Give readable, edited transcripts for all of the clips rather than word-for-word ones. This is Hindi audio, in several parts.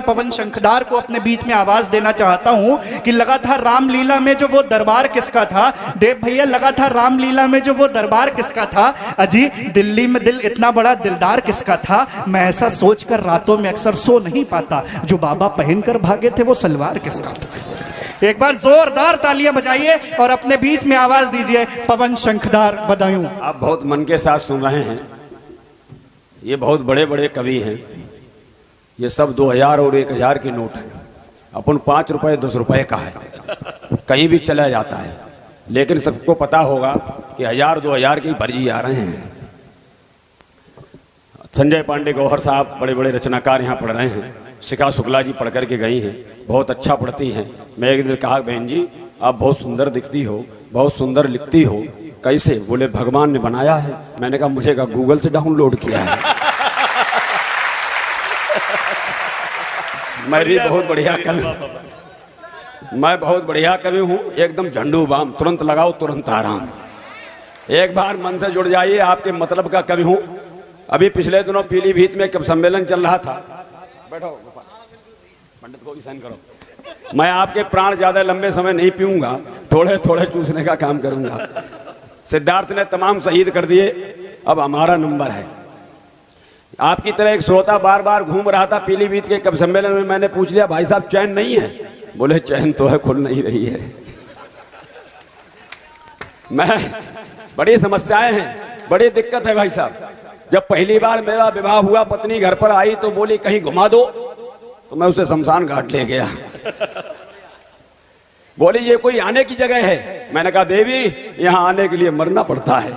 पवन शंखदार को अपने बीच में आवाज देना चाहता हूं कि लगा था रामलीला में जो वो दरबार किसका था। देव भैया, लगा था रामलीला में जो वो दरबार किसका था। अजी दिल्ली में दिल इतना बड़ा दिलदार किसका था। मैं ऐसा सोचकर रातों में अक्सर सो नहीं पाता, जो बाबा पहनकर भागे थे वो सलवार किसका था। एक बार जोरदार तालियां बजाइए और अपने बीच में आवाज दीजिए, पवन शंखदार बधायूं। आप बहुत मन के साथ सुन रहे हैं। ये बहुत बड़े बड़े कवि हैं। ये सब 2000 और 1000 के नोट हैं। अपन 5 रुपए 10 रुपए का है, कहीं भी चला जाता है। लेकिन सबको पता होगा कि 1000 2000 के भर्जी आ रहे हैं। संजय पांडे गौहर साहब बड़े बड़े रचनाकार यहाँ पढ़ रहे हैं। शिखा शुक्ला जी पढ़ करके गई हैं, बहुत अच्छा पढ़ती हैं। मैं एक दिन कहा, बहन जी आप बहुत सुंदर दिखती हो, बहुत सुंदर लिखती हो, कैसे? बोले भगवान ने बनाया है। मैंने कहा मुझे गूगल से डाउनलोड किया है। मैं भी बहुत बढ़िया कवि, मैं बहुत बढ़िया कवि हूँ, एकदम झंडू बाम, तुरंत लगाओ तुरंत आराम। एक बार मन से जुड़ जाइए, आपके मतलब का कवि हूँ। अभी पिछले दिनों पीलीभीत में कब सम्मेलन चल रहा था, बैठो पंडित को भी साइन करो। मैं आपके प्राण ज्यादा लंबे समय नहीं पीऊंगा, थोड़े थोड़े चूसने का काम करूंगा। सिद्धार्थ ने तमाम शहीद कर दिए, अब हमारा नंबर है। आपकी तरह एक श्रोता बार बार घूम रहा था पीलीभीत के कब सम्मेलन में। मैंने पूछ लिया, भाई साहब चैन नहीं है? बोले चैन तो है, खुल नहीं रही है। मैं बड़ी समस्याएं हैं, बड़ी दिक्कत है भाई साहब। जब पहली बार मेरा विवाह हुआ, पत्नी घर पर आई तो बोली कहीं घुमा दो, तो मैं उसे शमशान घाट ले गया। बोली ये कोई आने की जगह है। मैंने कहा देवी यहां आने के लिए मरना पड़ता है।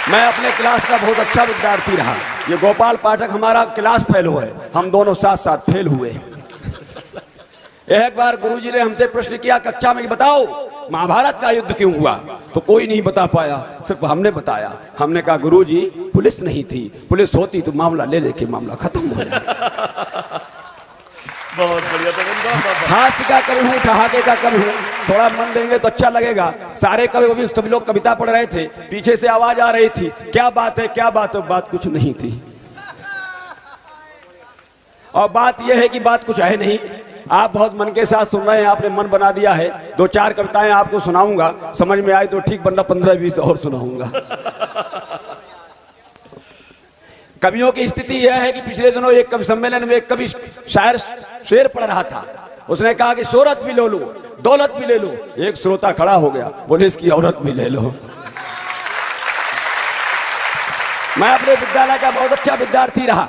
मैं अपने क्लास का बहुत अच्छा विद्यार्थी रहा। ये गोपाल पाठक हमारा क्लास फेलो है, हम दोनों साथ साथ फेल हुए। एक बार गुरुजी ने हमसे प्रश्न किया कक्षा में, बताओ महाभारत का युद्ध क्यों हुआ? तो कोई नहीं बता पाया, सिर्फ हमने बताया। हमने कहा गुरुजी पुलिस नहीं थी, पुलिस होती तो मामला ले लेके मामला खत्म हो जाए। बहुत बढ़िया। हास्य का कवि हूँ, ठहाके का कवि हूँ, थोड़ा मन देंगे तो अच्छा लगेगा। सारे कवि सभी लोग कविता पढ़ रहे थे, पीछे से आवाज आ रही थी, क्या बात है क्या बात है? बात कुछ नहीं थी। और बात यह है कि बात कुछ है नहीं। आप बहुत मन के साथ सुन रहे हैं, आपने मन बना दिया है। 2-4 कविताएं आपको सुनाऊंगा, समझ में आई तो ठीक, वरना 15-20 और सुनाऊंगा। कवियों की स्थिति यह है कि पिछले दिनों एक कवि सम्मेलन में एक कवि शायर शेर पढ़ रहा था। उसने कहा कि शोहरत भी ले लो, दौलत भी ले लो। एक श्रोता खड़ा हो गया, बोले इसकी औरत भी ले लो। मैं अपने विद्यालय का बहुत अच्छा विद्यार्थी रहा।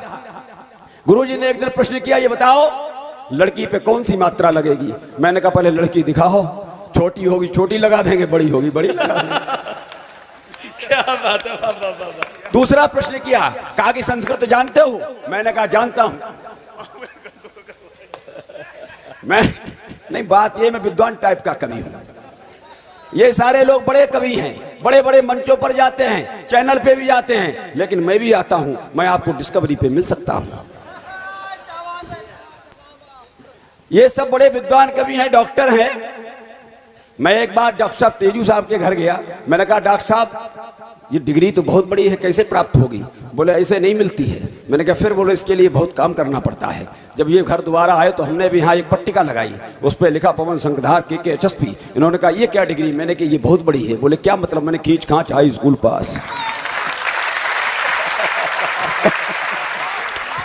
गुरुजी ने एक दिन प्रश्न किया, ये बताओ लड़की पे कौन सी मात्रा लगेगी? मैंने कहा पहले लड़की दिखाओ, छोटी होगी छोटी लगा देंगे, बड़ी होगी बड़ी लगा देंगे। क्या बात है, वाह वाह वाह। दूसरा प्रश्न किया, कहा कि संस्कृत जानते हो? मैंने कहा जानता हूं। मैं नहीं, बात ये मैं विद्वान टाइप का कवि हूं। ये सारे लोग बड़े कवि हैं, बड़े बड़े मंचों पर जाते हैं, चैनल पे भी जाते हैं, लेकिन मैं भी आता हूं। मैं आपको डिस्कवरी पे मिल सकता हूं। ये सब बड़े विद्वान कवि हैं, डॉक्टर हैं। मैं एक बार डॉक्टर साहब तेजू साहब के घर गया। मैंने कहा डॉक्टर साहब ये डिग्री तो बहुत बड़ी है, कैसे प्राप्त होगी? बोले ऐसे नहीं मिलती है। मैंने कहा फिर? बोले इसके लिए बहुत काम करना पड़ता है। जब ये घर दोबारा आए तो हमने भी यहाँ एक पट्टिका लगाई, उस पर लिखा पवन शंखदार के HSP। इन्होंने कहा ये क्या डिग्री? मैंने कहा ये बहुत बड़ी है। बोले क्या मतलब? मैंने खींच खांच हाई स्कूल पास।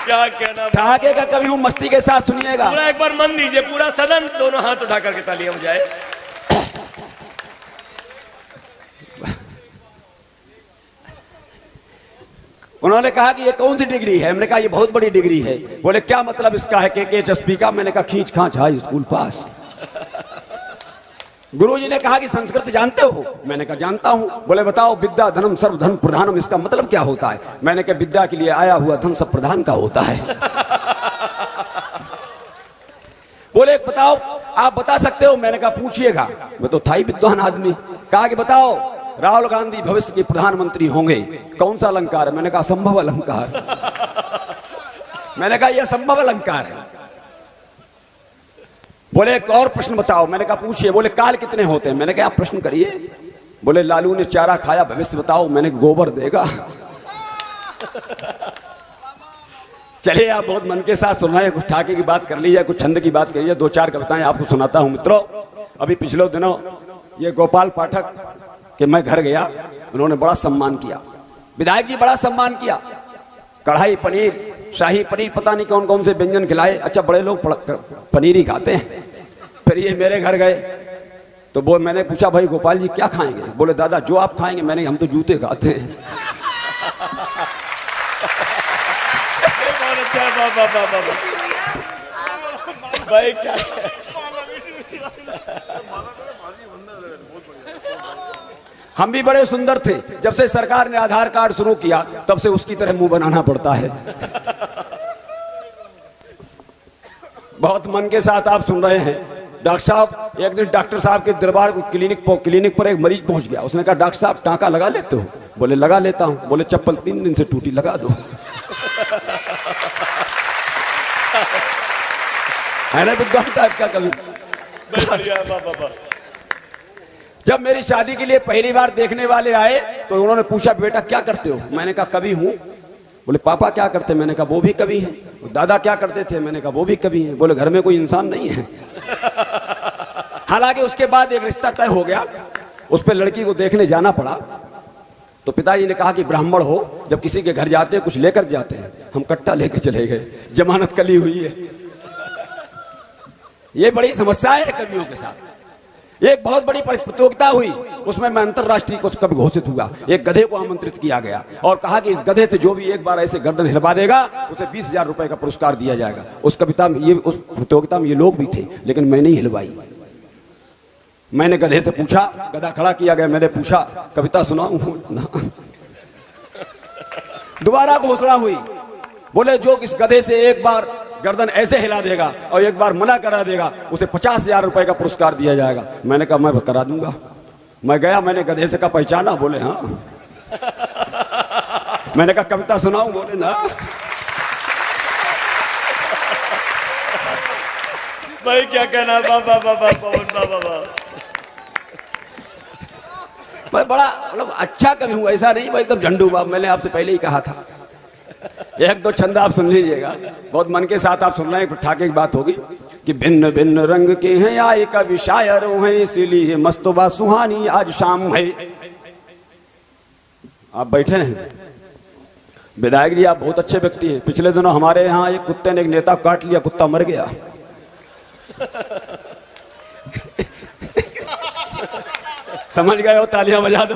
क्या कहना। ठहाके का कवि हूं, मस्ती के साथ सुनिएगा। पूरा एक बार मन दीजिए, पूरा सदन दोनों हाथ उठा करके तालियां बजाए। उन्होंने कहा कि ये कौन सी डिग्री है? मैंने कहा ये बहुत बड़ी डिग्री है। बोले क्या मतलब इसका है? के HSP का। मैंने कहा खींच खांच हाई स्कूल पास। गुरुजी ने कहा कि संस्कृत जानते हो? मैंने कहा जानता हूं। बोले बताओ विद्या धनम सर्व धन प्रधानम, इसका मतलब क्या होता है? मैंने कहा विद्या के लिए आया हुआ धन सब प्रधान का होता है। बोले बताओ आप बता सकते हो? मैंने कहा पूछिएगा। मैं तो था ही विद्वान आदमी। कहा कि बताओ राहुल गांधी भविष्य के प्रधानमंत्री होंगे, कौन सा अलंकार है? मैंने कहा संभव अलंकार। मैंने कहा यह संभव अलंकार है। बोले एक और प्रश्न बताओ। मैंने कहा पूछिए। बोले काल कितने होते हैं? मैंने कहा आप प्रश्न करिए। बोले लालू ने चारा खाया, भविष्य बताओ। मैंने गोबर देगा। चलिए आप बहुत मन के साथ सुनाए, कुछ ठाके की बात कर लीजिए, कुछ छंद की बात कर लीजिए। 2-4 कविताएं आपको सुनाता हूं मित्रों। अभी पिछले दिनों ये गोपाल पाठक के मैं घर गया, उन्होंने बड़ा सम्मान किया, विधायक जी बड़ा सम्मान किया। कढ़ाई पनीर, शाही पनीर, पता नहीं कौन कौन से व्यंजन खिलाए। अच्छा, बड़े लोग पनीर ही खाते हैं। फिर ये मेरे घर गए तो वो मैंने पूछा, भाई गोपाल जी क्या खाएंगे? बोले दादा जो आप खाएंगे। मैंने हम तो जूते खाते हैं। बहुत अच्छा, बाबा भाई क्या हम भी बड़े सुंदर थे। जब से सरकार ने आधार कार्ड शुरू किया तब से उसकी तरह मुंह बनाना पड़ता है। बहुत मन के साथ आप सुन रहे हैं। डॉक्टर साहब, एक दिन डॉक्टर साहब के दरबार क्लिनिक पर एक मरीज पहुंच गया। उसने कहा, डॉक्टर साहब टांका लगा लेते हो? बोले लगा लेता हूं। बोले चप्पल 3 दिन से टूटी, लगा दो। है ना विद्वान टाइप का कवि। जब मेरी शादी के लिए पहली बार देखने वाले आए तो उन्होंने पूछा, बेटा क्या करते हो? मैंने कहा कवि हूं। बोले पापा क्या करते? मैंने कहा वो भी कवि है। दादा क्या करते थे? मैंने कहा वो भी कवि है। बोले घर में कोई इंसान नहीं है। हालांकि उसके बाद एक रिश्ता तय हो गया, उस पर लड़की को देखने जाना पड़ा। तो पिताजी ने कहा कि ब्राह्मण हो, जब किसी के घर जाते हैं कुछ लेकर जाते हैं। हम कट्टा लेके चले गए, जमानत कली हुई है। ये बड़ी समस्याएं है कवियों के साथ। एक बहुत बड़ी प्रतियोगिता हुई, उसमें मैं अंतरराष्ट्रीय कुछ कवि घोषित हुआ। एक गधे को आमंत्रित किया गया और कहा कि इस गधे से जो भी एक बार ऐसे गर्दन हिलवा देगा उसे 20,000 रुपए का पुरस्कार दिया जाएगा। उस कविता में ये, उस प्रतियोगिता में ये लोग भी थे, लेकिन मैं नहीं हिलवाई। मैंने गधे से पूछा, गधा खड़ा किया गया, मैंने पूछा कविता सुनाऊं? दोबारा घोषणा हुई, बोले जो इस गधे से एक बार गर्दन ऐसे हिला देगा और एक बार मना करा देगा उसे 50,000 रुपए का पुरस्कार दिया जाएगा। मैंने कहा मैं करा दूंगा। मैं गया, मैंने गधे से कहा पहचाना? बोले हाँ। मैंने कहा कविता सुनाऊं? बोले ना। भाई क्या कहना, बाबा मैं बड़ा मतलब अच्छा कवि हूं, ऐसा नहीं मैं एकदम झंडू बाब। मैंने आपसे पहले ही कहा था। 1-2 छंद आप सुन लीजिएगा, बहुत मन के साथ आप सुन रहे हैं। ठाके की बात होगी कि भिन्न भिन्न रंग के हैं आए कवि शायर हैं, इसीलिए मस्तबा सुहानी आज शाम है। आप बैठे हैं विधायक जी, आप बहुत अच्छे व्यक्ति हैं। पिछले दिनों हमारे यहाँ एक कुत्ते ने एक नेता काट लिया, कुत्ता मर गया। समझ गए हो? तालियां बजा दो।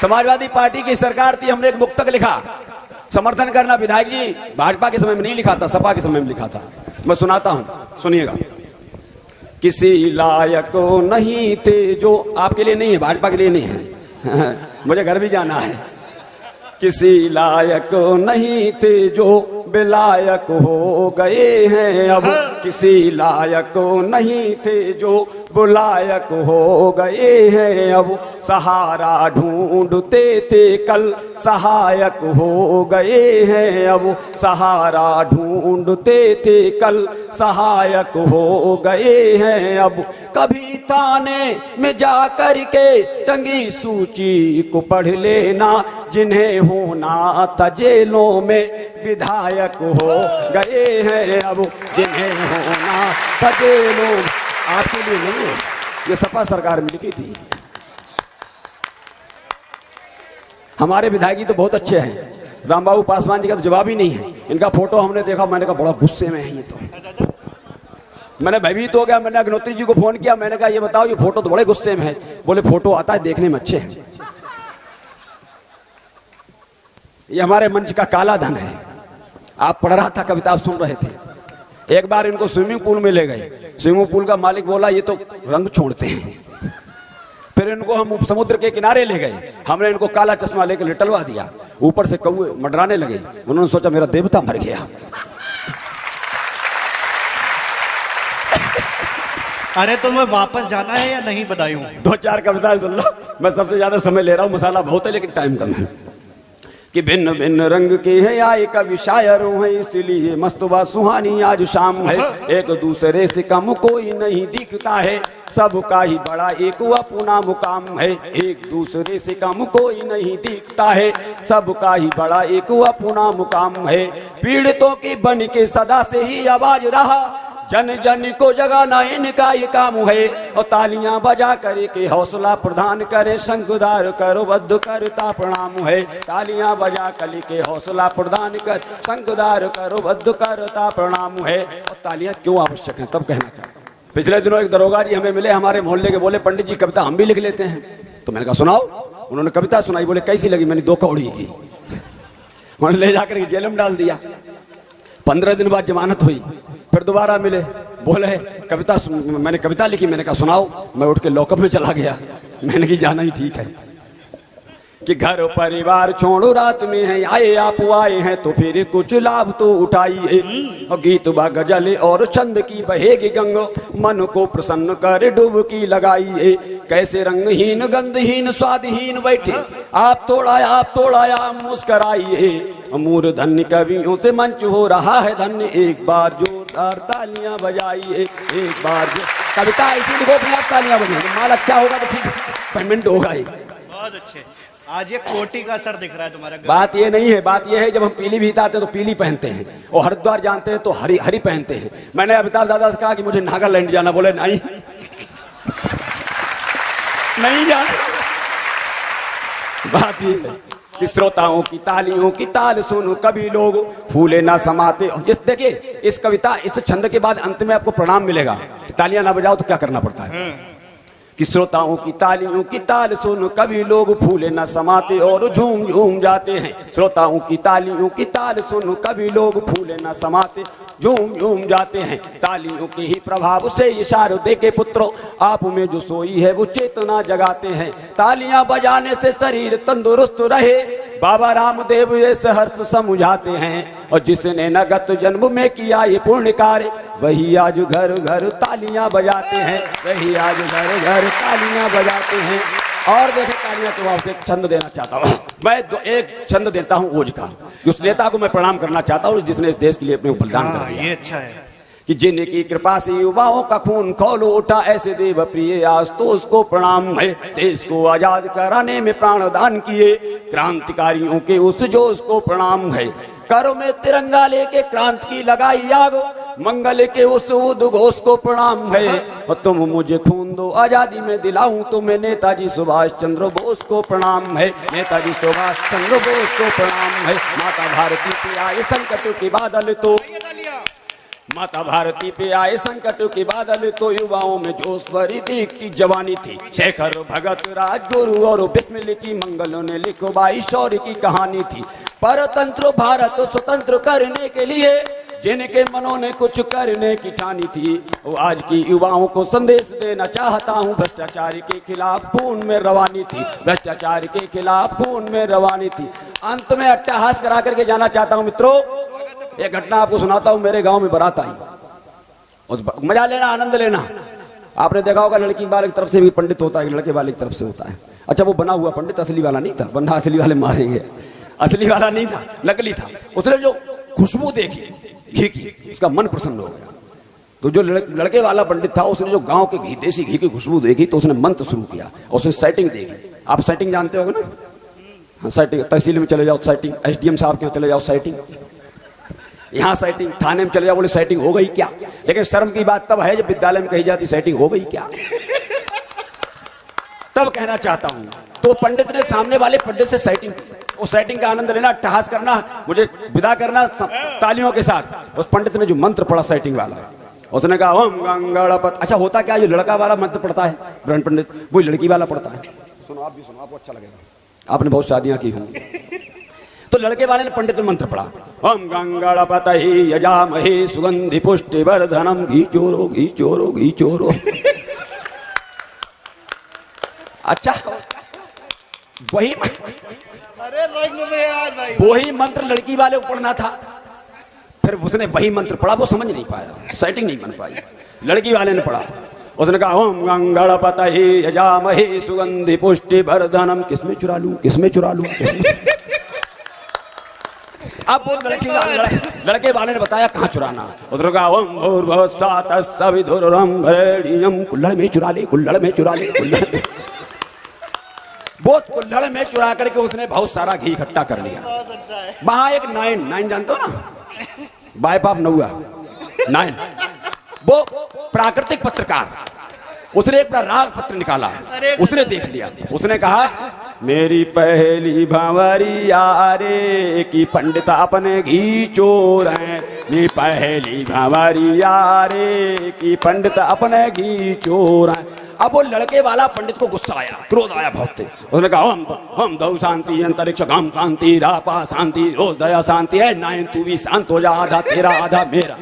समाजवादी पार्टी की सरकार थी, हमने एक मुक्तक लिखा, समर्थन करना। विधायक जी भाजपा के समय में नहीं लिखा था, सपा के समय में लिखा था। मैं सुनाता हूं, सुनिएगा। किसी लायक नहीं थे जो, आपके लिए नहीं है, भाजपा के लिए नहीं है। मुझे घर भी जाना है। किसी लायक नहीं थे जो बेलायक हो गए हैं अब। किसी लायक नहीं थे जो बुलायक हो गए हैं अब। सहारा ढूंढते थे कल सहायक हो गए हैं अब। सहारा ढूंढते थे कल सहायक हो गए हैं अब। कभी थाने में जा कर के टंगी सूची को पढ़ लेना, जिन्हें होना था जेलों में विधायक हो गए हैं अब। जिन्हें होना था जेलों, आपके लिए नहीं है, ये सपा सरकार में लिखी थी। हमारे विधायक जी तो बहुत अच्छे हैं। रामबाबू पासवान जी का तो जवाब ही नहीं है। इनका फोटो हमने देखा, मैंने कहा बड़ा गुस्से में है ये तो। मैंने भयभीत हो गया। मैंने अग्निहोत्री जी को फोन किया, मैंने कहा ये बताओ ये फोटो तो बड़े गुस्से में है। बोले फोटो आता है, देखने में अच्छे हैं। ये हमारे मंच का काला धन है। आप पढ़ रहा था कविता, आप सुन रहे थे। एक बार इनको स्विमिंग पूल में ले गए। स्विमिंग पूल का मालिक बोला ये तो रंग छोड़ते हैं। फिर इनको हम समुद्र के किनारे ले गए। हमने इनको काला चश्मा लेकर लिटलवा दिया। ऊपर से कौवे मंडराने लगे। उन्होंने सोचा मेरा देवता मर गया। अरे तुम्हें वापस जाना है या नहीं बदायूं? 2-4 कविताएं सुन लो। मैं सबसे ज्यादा समय ले रहा हूं, मसाला बहुत है लेकिन टाइम कम है। कि भिन्न भिन्न रंग के है आए कवि शायरों है, इसलिए मस्तबा सुहानी आज शाम है। एक दूसरे से कम कोई नहीं दिखता है, सबका ही बड़ा एक अपना मुकाम है। एक दूसरे से कम कोई नहीं दिखता है, सबका ही बड़ा एक अपना मुकाम है। पीड़ितों की बन के सदा से ही आवाज रहा, जन जन को जगाना इनका ये काम है। और तालियां बजा करे के हौसला प्रदान करे, शंखदार करो बद्ध करता प्रणाम है। तालियां बजा कली के हौसला प्रदान कर, शंखदार करो बद्ध करता प्रणाम है। और तालियां क्यों आवश्यक है तब कहना चाहता हूं। पिछले दिनों एक दरोगा जी हमें मिले हमारे मोहल्ले के, बोले पंडित जी कविता हम भी लिख लेते हैं। तो मैंने कहा सुनाओ। उन्होंने कविता सुनाई, बोले कैसी लगी? मैंने 2 कौड़ी की। उन्होंने ले जाकर जेल में डाल दिया। 15 दिन बाद जमानत हुई, फिर दोबारा मिले, बोले कविता मैंने कविता लिखी। मैंने कहा सुनाओ। मैं उठ के लॉकअप में चला गया। मैंने कहा जाना ही ठीक है कि घर परिवार छोड़ो रात में है आए, आप आए हैं तो फिर कुछ लाभ तो उठाइए। और गीत बा गजल और छंद की बहेगी गंगो, मन को प्रसन्न कर डुबकी लगाइए। कैसे रंगहीन गंधहीन स्वादहीन बैठे आप थोड़ा मुस्कराइए। मूर्धन्य कवियों से मंच हो रहा है धन्य, एक बार जोरदार तालियां बजाइए। एक बार जो कविता ऐसी लिखो फिर आप तालियां बजाइए, माल अच्छा होगा तो ठीक पेमेंट होगा ही। बहुत अच्छे। आज ये कोटी का असर दिख रहा है तुम्हारा। बात ये नहीं है, बात ये है जब हम पीलीभीत आते हैं तो पीली पहनते हैं, और हरिद्वार जानते हैं तो हरी हरी पहनते हैं। मैंने अमिताभ दादा से कहा कि मुझे नागालैंड जाना, बोले नहीं नहीं जाना। बात ये है कि श्रोताओं की तालियों की ताल सुनो, कभी लोग फूले ना समाते। इस देखिए इस कविता इस छंद के बाद अंत में आपको प्रणाम मिलेगा। तालियां ना बजाओ तो क्या करना पड़ता है कि श्रोताओं की तालियों की ताल सुन, कभी लोग फूले न समाते और झूम झूम जाते हैं। श्रोताओं की तालियों की ताल सुन, कभी लोग फूले न समाते झूम झूम जाते हैं। तालियों के ही प्रभाव से इशारों दे के पुत्रों, आप में जो सोई है वो चेतना जगाते हैं। तालियां बजाने से शरीर तंदुरुस्त रहे, बाबा रामदेव ये सहर्ष समझाते हैं। और जिसने नगत जन्म में किया ये पुण्य कार्य, वही आज घर घर तालियां बजाते हैं। वही आज घर घर तालियां बजाते हैं। और देखे तालियां के आपसे छंद देना चाहता हूँ मैं। एक छंद देता हूँ ओज का, उस नेता को मैं प्रणाम करना चाहता हूँ जिसने इस देश के लिए अपने बलिदान कर दिया। ये अच्छा है कि जिनकी कृपा से युवाओं का खून खौल उठा, ऐसे देव प्रिय आज तो उसको प्रणाम है। देश को आजाद कराने में प्राणदान किए क्रांतिकारियों के उस जोश को प्रणाम है। करो में तिरंगा लेके क्रांति की लगाई आग, मंगल के उस उद्घोष को प्रणाम है। और तुम मुझे खून दो आजादी में दिलाऊं, तुम्हें नेताजी सुभाष चंद्र बोस को प्रणाम है। नेताजी सुभाष चंद्र बोस को प्रणाम है। माता भारती पे आए संकट के बादल तो, माता भारती पे आए संकट के बादल तो, युवाओं में जोश भरी दीप्ति जवानी थी। शेखर भगत राजगुरु और बिस्मिल की मंगलों ने लिखवाई शौर्य की कहानी थी। परतंत्र भारत स्वतंत्र करने के लिए जिनके मनों ने कुछ करने की ठानी थी, वो आज की युवाओं को संदेश देना चाहता हूँ। भ्रष्टाचार के खिलाफ खून में रवानी थी, भ्रष्टाचार के खिलाफ खून में रवानी थी। अंत में अट्टहास करा करके जाना चाहता हूँ मित्रों। एक घटना आपको सुनाता हूँ। मेरे गांव में बारात आई, उस मजा लेना आनंद लेना। आपने देखा होगा लड़की वाले की तरफ से भी पंडित होता है, लड़के वाले की तरफ से होता है। अच्छा वो बना हुआ पंडित असली वाला नहीं था, वरना असली वाले मारेंगे। असली वाला नहीं था, नकली था। उसने जो खुशबू देखी घी की, उसका मन प्रसन्न हो गया। तो जो लड़के वाला पंडित था उसने जो गांव के घी, देसी घी की खुशबू देखी तो उसने मंत्र शुरू किया और उसने सेटिंग देखी। आप सेटिंग जानते होगे ना? हाँ सेटिंग, तहसील में चले जाओ सेटिंग, एसडीएम साहब के यहाँ चले जाओ सेटिंग, यहाँ सेटिंग, थाने में चले जाओ बोले सेटिंग हो गई क्या। लेकिन शर्म की बात तब है जब विद्यालय में कही जाती सेटिंग हो गई क्या, तब कहना चाहता हूं। तो पंडित ने सामने वाले पंडित से सेटिंग, उस सेटिंग का आनंद लेना, अट्टहास करना, मुझे विदा करना तालियों के साथ। उस पंडित ने जो मंत्र पढ़ा सेटिंग वाला, उसने कहा ओम गंगणपत। अच्छा होता क्या, जो लड़का वाला मंत्र पढ़ता है ब्रह्म पंडित, वो लड़की वाला पढ़ता है। सुनो आप भी सुनो, आपको अच्छा लगेगा, आपने बहुत शादियां की होंगी। तो लड़के वाले ने पंडित ने मंत्र पढ़ा, ओम गंगणपतये यजामहे सुगंधि पुष्टि वर्धनम घी चोरो घी चोरो घी चोरो। अच्छा वही वही मंत्र लड़की वाले को पढ़ना था। फिर उसने वही मंत्र पढ़ा, वो समझ नहीं पाया, सेटिंग नहीं बन पाई। लड़की वाले ने पढ़ा, उसने कहा ओम गंगणपतये यजामहे सुगंधि पुष्टि वर्धनम। किसमें चुरा लूं, किसमें चुरा लूं, किसमें? अब वो लड़के वाले ने बताया कहाँ चुराना। उसने कहा ओम भूर्भुवः स्वः तत्सवितुर्वरेण्यं, कुल्हड़ में चुरा ले, कुल्हड़ में चुरा ले, कुल्हड़ में। वो कुल्हड़ में चुरा करके उसने बहुत सारा घी इकट्ठा कर लिया। वहां एक नाइन जानते हो ना, बाइप ऑफ नौआ 9, वो प्राकृतिक पत्रकार, उसने एक राग पत्र निकाला, उसने देख लिया, उसने कहा मेरी पहली भंवरिया रे की पंडित अपने घी चोर हैं, मेरी पहली भंवरिया रे की पंडित अपने घी चोर हैं। अब वो लड़के वाला पंडित को गुस्सा आया, क्रोध आया बहुत तेज। उसने कहा हम दो शांति अंतरिक्ष गाम शांति रापा शांति रोज दया शांति है, 9 तू भी शांत हो जा, आधा तेरा आधा मेरा।